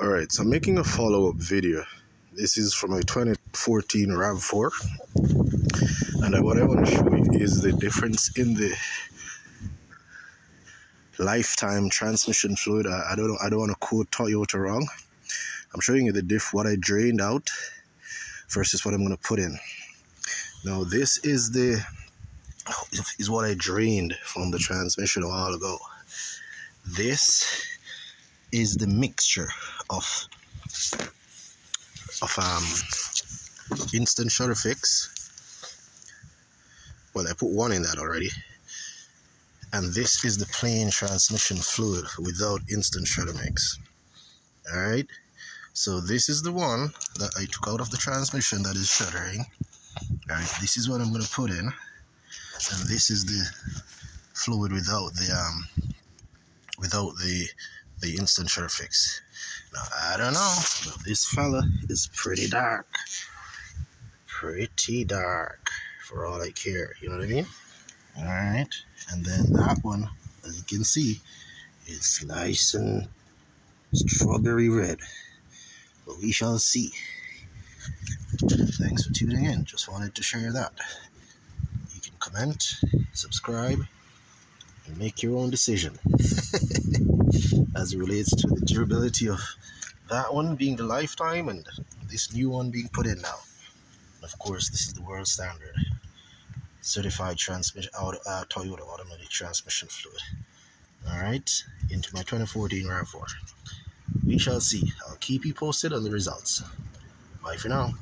Alright, so I'm making a follow-up video. This is from my 2014 RAV4, and what I want to show you is the difference in the lifetime transmission fluid. I don't want to quote Toyota wrong. I'm showing you what I drained out versus what I'm going to put in. Now this is what I drained from the transmission a while ago. This is the mixture of instant shutter fix. Well, I put one in that already. And this is the plain transmission fluid without instant shutter mix. Alright, so this is the one that I took out of the transmission that is shuttering. Alright, this is what I'm going to put in. And this is the fluid without the instant shutter fix. Now, I don't know, but this fella is pretty dark. Pretty dark for all I care, you know what I mean? Alright, and then that one, as you can see, it's nice and strawberry red. But we shall see. Thanks for tuning in. Just wanted to share that. You can comment, subscribe, and make your own decision as it relates to the durability of that one being the lifetime and this new one being put in now. Of course, this is the world standard certified transmission Toyota automatic transmission fluid. Alright, into my 2014 RAV4. We shall see. I'll keep you posted on the results. Bye for now.